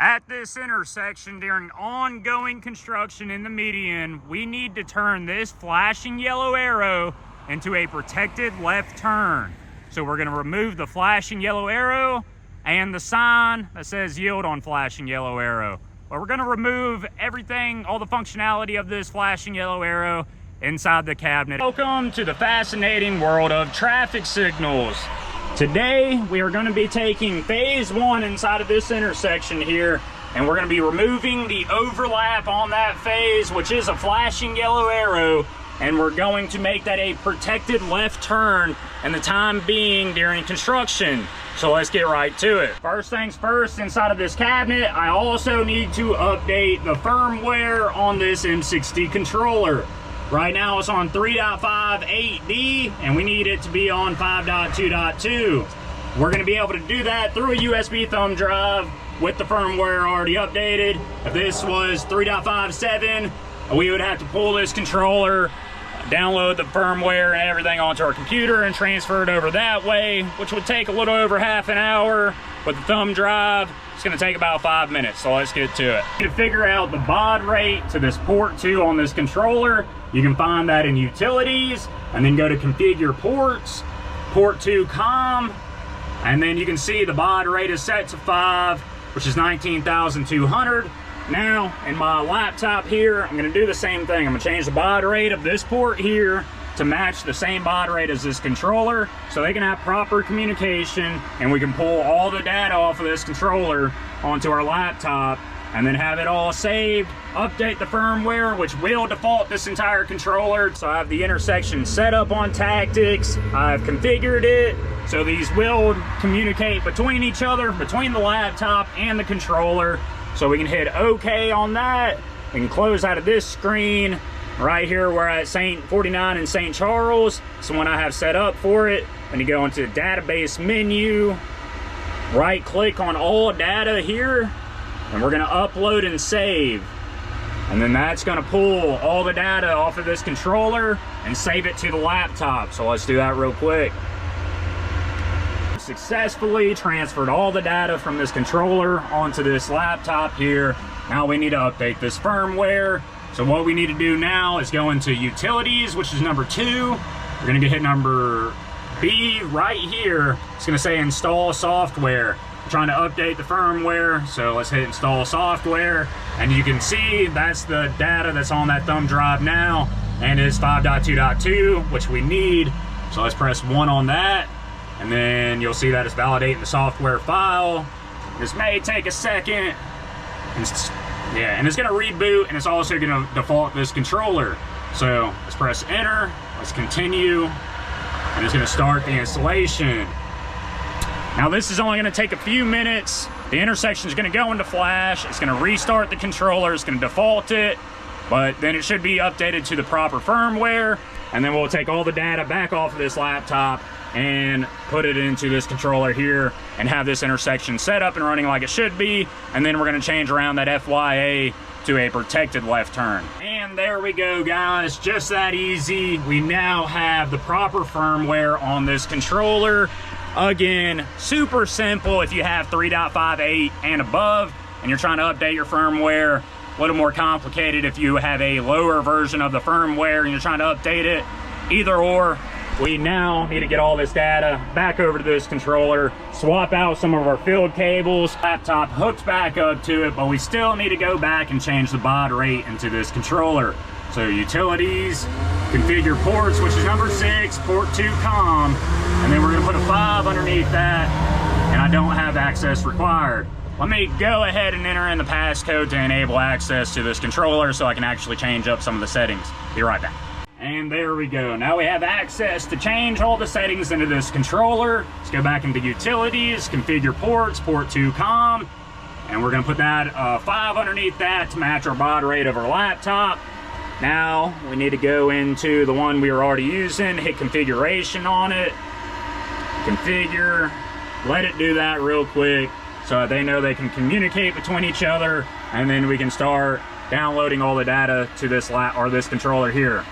At this intersection during ongoing construction in the median, we need to turn this flashing yellow arrow into a protected left turn. So we're going to remove the flashing yellow arrow and the sign that says yield on flashing yellow arrow. But we're going to remove everything, all the functionality of this flashing yellow arrow inside the cabinet. Welcome to the fascinating world of traffic signals. Today, we are going to be taking phase one inside of this intersection here, and we're going to be removing the overlap on that phase, which is a flashing yellow arrow, and we're going to make that a protected left turn in the time being during construction. So let's get right to it. First things first, inside of this cabinet, I also need to update the firmware on this M60 controller. Right now it's on 3.5.8D and we need it to be on 5.2.2. We're going to be able to do that through a USB thumb drive with the firmware already updated. If this was 3.5.7, we would have to pull this controller, download the firmware and everything onto our computer and transfer it over that way, which would take a little over half an hour. With the thumb drive, it's going to take about 5 minutes, so let's get to it. To figure out the baud rate to this port 2 on this controller, you can find that in utilities, and then go to configure ports, port 2 COM, and then you can see the baud rate is set to 5, which is 19,200. Now, in my laptop here, I'm going to do the same thing. I'm going to change the baud rate of this port here to match the same baud rate as this controller, so they can have proper communication, and we can pull all the data off of this controller onto our laptop, and then have it all saved, update the firmware, which will default this entire controller. So I have the intersection set up on tactics, I've configured it, so these will communicate between each other, between the laptop and the controller. So we can hit OK on that, we can close out of this screen. Right here, we're at St. 49 in St. Charles. It's the one I have set up for it. And you go into the database menu, right click on all data here, and we're gonna upload and save. And then that's gonna pull all the data off of this controller and save it to the laptop. So let's do that real quick. Successfully transferred all the data from this controller onto this laptop here. Now we need to update this firmware. So what we need to do now is go into utilities, which is number 2. We're gonna hit number B right here. It's gonna say install software. I'm trying to update the firmware, so let's hit install software. And you can see that's the data that's on that thumb drive now, and it's 5.2.2, which we need. So let's press 1 on that, and then you'll see that it's validating the software file. This may take a second. And it's gonna reboot, and it's also gonna default this controller. So let's press enter, let's continue, and it's gonna start the installation. Now this is only gonna take a few minutes. The intersection is gonna go into flash, it's gonna restart the controller, it's gonna default it, but then it should be updated to the proper firmware, and then we'll take all the data back off of this laptop and put it into this controller here and have this intersection set up and running like it should be. And then we're going to change around that FYA to a protected left turn. And there we go, guys, just that easy. We now have the proper firmware on this controller. Again, super simple if you have 3.58 and above and you're trying to update your firmware. A little more complicated if you have a lower version of the firmware and you're trying to update it. Either or. We now need to get all this data back over to this controller, swap out some of our field cables, laptop hooks back up to it, but we still need to go back and change the baud rate into this controller. So utilities, configure ports, which is number 6, port 2 COM, and then we're gonna put a 5 underneath that, and I don't have access required. Let me go ahead and enter in the passcode to enable access to this controller so I can actually change up some of the settings. Be right back. And there we go. Now we have access to change all the settings into this controller. Let's go back into utilities, configure ports, port 2 COM, and we're gonna put that 5 underneath that to match our baud rate of our laptop. Now we need to go into the one we were already using, hit configuration on it, configure, let it do that real quick so they know they can communicate between each other, and then we can start downloading all the data to this this controller here.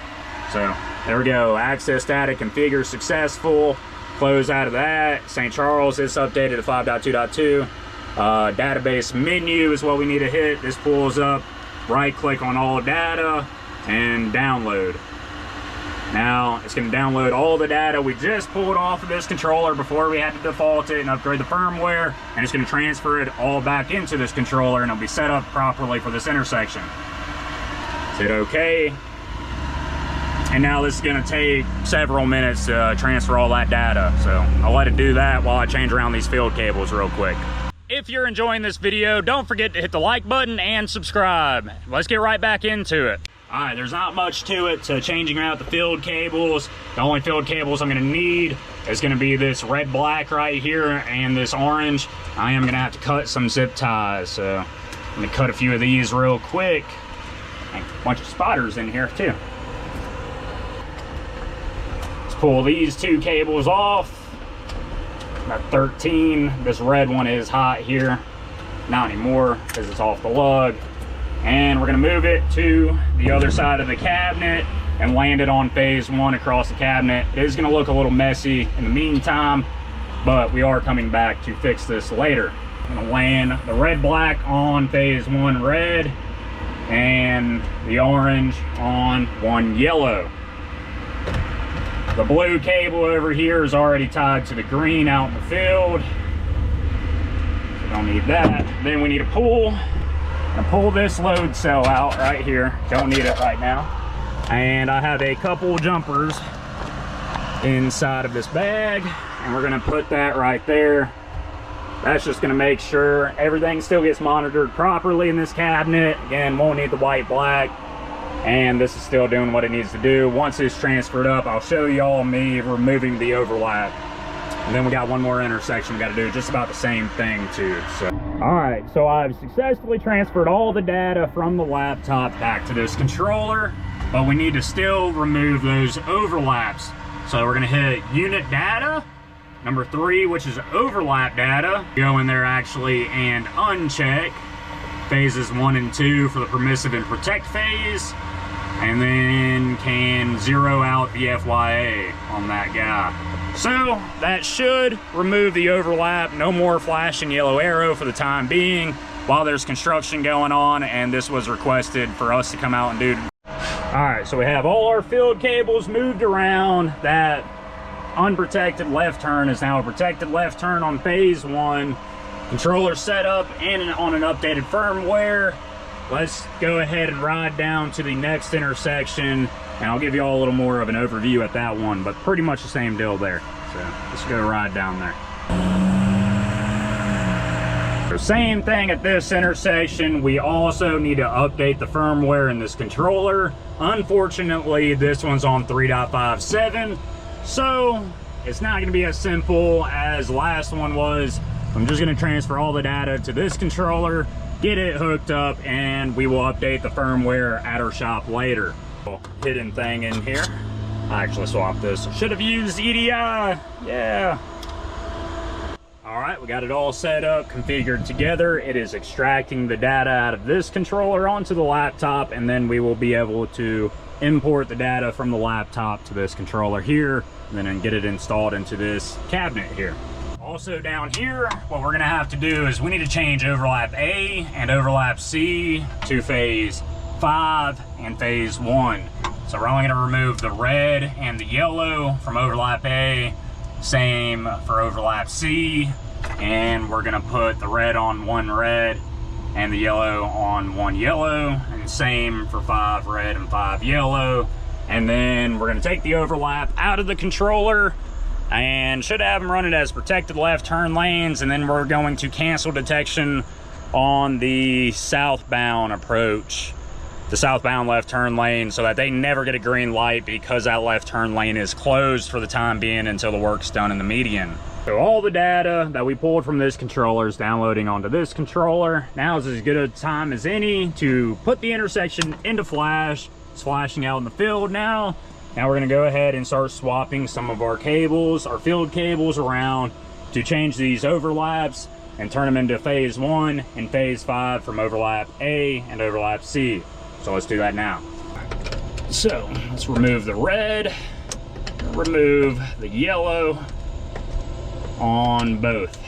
So there we go, access data configure successful, close out of that. St. Charles is updated to 5.2.2. Database menu is what we need to hit. This pulls up, right click on all data and download. Now it's going to download all the data we just pulled off of this controller before we had to default it and upgrade the firmware, and it's going to transfer it all back into this controller, and it'll be set up properly for this intersection. Hit OK. And now this is going to take several minutes to transfer all that data, so I'll let it do that while I change around these field cables real quick. If you're enjoying this video, don't forget to hit the like button and subscribe. Let's get right back into it. All right, there's not much to it to changing out the field cables. The only field cables I'm gonna need is gonna be this red black right here and this orange. I am gonna have to cut some zip ties, so I'm gonna cut a few of these real quick. And a bunch of spotters in here too. Let's pull these two cables off. About 13. This red one is hot here. Not anymore because it's off the lug. And we're gonna move it to the other side of the cabinet and land it on phase 1 across the cabinet. It is gonna look a little messy in the meantime, but we are coming back to fix this later. I'm gonna land the red black on phase 1 red and the orange on 1 yellow. The blue cable over here is already tied to the green out in the field. So don't need that. Then we need to pull this load cell out right here. Don't need it right now. And I have a couple jumpers inside of this bag, and we're gonna put that right there. That's just gonna make sure everything still gets monitored properly in this cabinet. Again, won't need the white black. And this is still doing what it needs to do. Once it's transferred up, I'll show y'all me removing the overlap. And then we got one more intersection we got to do, just about the same thing too. So, all right, so I've successfully transferred all the data from the laptop back to this controller, but we need to still remove those overlaps. So we're gonna hit unit data, number 3, which is overlap data. Go in there actually and uncheck phases 1 and 2 for the permissive and protect phase, and then can zero out the FYA on that guy. So that should remove the overlap. No more flashing yellow arrow for the time being while there's construction going on, and this was requested for us to come out and do. All right, so we have all our field cables moved around. That unprotected left turn is now a protected left turn on phase 1. Controller set up and on an updated firmware. Let's go ahead and ride down to the next intersection, and I'll give you all a little more of an overview at that one, but pretty much the same deal there. So let's go ride down there. So same thing at this intersection. We also need to update the firmware in this controller. Unfortunately, this one's on 3.57, so it's not going to be as simple as the last one was. I'm just going to transfer all the data to this controller, get it hooked up, and we will update the firmware at our shop later. Hidden thing in here. I actually swapped this. Should have used EDI. Yeah. All right, we got it all set up, configured together. It is extracting the data out of this controller onto the laptop, and then we will be able to import the data from the laptop to this controller here, and then get it installed into this cabinet here. Also down here, what we're gonna have to do is we need to change overlap A and overlap C to phase 5 and phase 1. So we're only gonna remove the red and the yellow from overlap A, same for overlap C, and we're gonna put the red on 1 red and the yellow on 1 yellow, and same for 5 red and 5 yellow. And then we're gonna take the overlap out of the controller and should have them running as protected left turn lanes, and then we're going to cancel detection on the southbound approach, the southbound left turn lane, so that they never get a green light because that left turn lane is closed for the time being until the work's done in the median. So all the data that we pulled from this controller is downloading onto this controller. Now is as good a time as any to put the intersection into flash. It's flashing out in the field now. Now we're gonna go ahead and start swapping some of our cables, our field cables around to change these overlaps and turn them into phase 1 and phase 5 from overlap A and overlap C. So let's do that now. So let's remove the red, remove the yellow on both.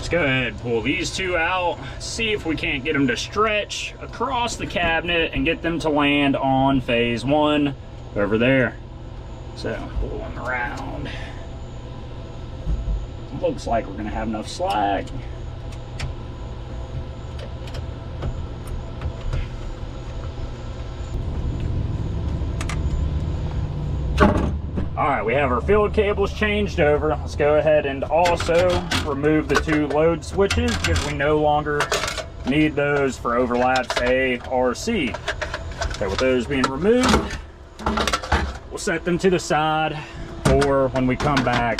let's go ahead and pull these two out, see if we can't get them to stretch across the cabinet and get them to land on phase 1 over there. So pull them around. Looks like we're gonna have enough slack. All right, we have our field cables changed over. Let's go ahead and also remove the 2 load switches because we no longer need those for overlaps A or C. So with those being removed, we'll set them to the side for when we come back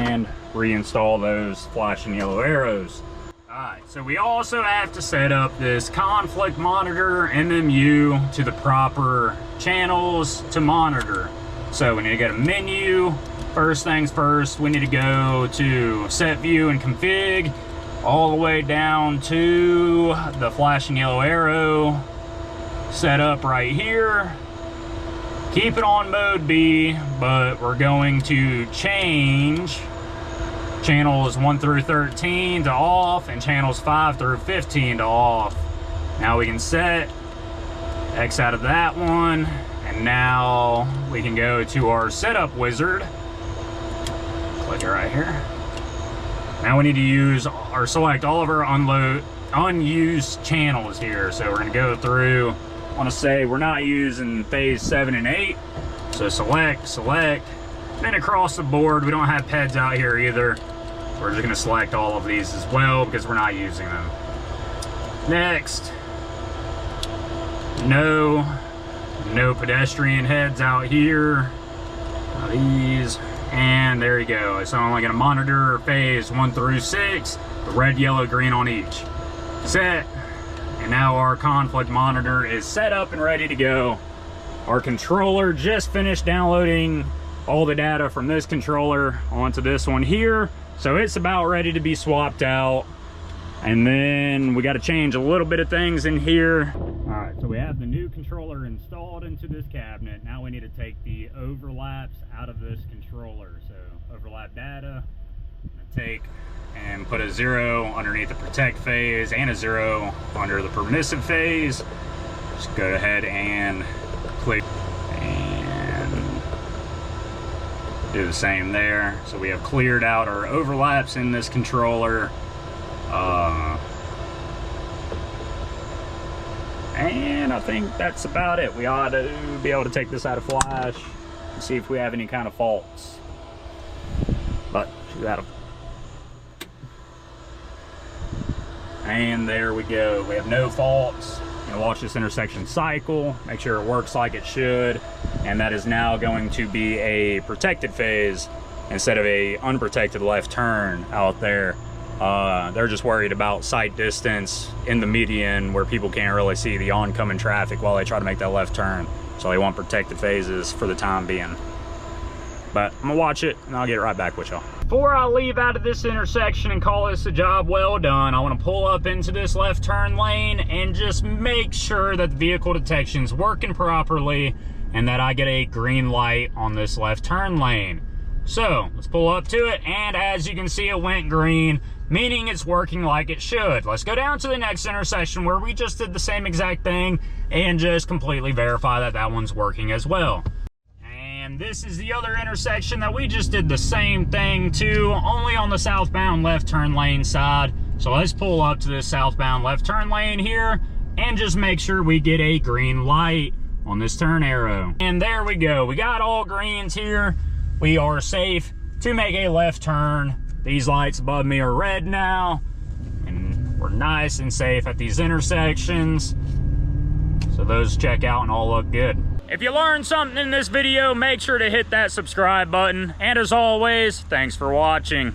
and reinstall those flashing yellow arrows. All right, so we also have to set up this conflict monitor MMU to the proper channels to monitor. So we need to get a menu. First things first, we need to go to set view and config, all the way down to the flashing yellow arrow setup right here. Keep it on mode B, but we're going to change channels 1 through 13 to off and channels 5 through 15 to off. Now we can set X out of that one. And now we can go to our setup wizard. Click it right here. Now we need to use or select all of our unused channels here. So we're gonna go through, I wanna say we're not using phase 7 and 8. So select, then across the board, we don't have PEDs out here either. We're just gonna select all of these as well because we're not using them. Next, no pedestrian heads out here. These, and there you go. So I'm only gonna monitor phase 1 through 6, the red, yellow, green on each. Set, and now our conflict monitor is set up and ready to go. Our controller just finished downloading all the data from this controller onto this one here. So it's about ready to be swapped out. And then we got to change a little bit of things in here. All right, so we have the new controller installed into this cabinet. Now we need to take the overlaps out of this controller. So overlap data, take and put a 0 underneath the protect phase and a 0 under the permissive phase. Just go ahead and click and do the same there. So we have cleared out our overlaps in this controller. And I think that's about it. We ought to be able to take this out of flash and see if we have any kind of faults. But she's out of. And there we go. We have no faults. Gonna watch this intersection cycle, make sure it works like it should. And that is now going to be a protected phase instead of a unprotected left turn out there. They're just worried about sight distance in the median where people can't really see the oncoming traffic while they try to make that left turn. So they want protected phases for the time being. But I'm gonna watch it and I'll get right back with y'all. Before I leave out of this intersection and call this a job well done, I want to pull up into this left turn lane and just make sure that the vehicle detection's working properly and that I get a green light on this left turn lane. So let's pull up to it, and as you can see, it went green, meaning it's working like it should. Let's go down to the next intersection where we just did the same exact thing and just completely verify that that one's working as well. And this is the other intersection that we just did the same thing to, only on the southbound left turn lane side. So let's pull up to this southbound left turn lane here and just make sure we get a green light on this turn arrow. And there we go. We got all greens here. We are safe to make a left turn. These lights above me are red now, and we're nice and safe at these intersections. So those check out and all look good. If you learned something in this video, make sure to hit that subscribe button. And as always, thanks for watching.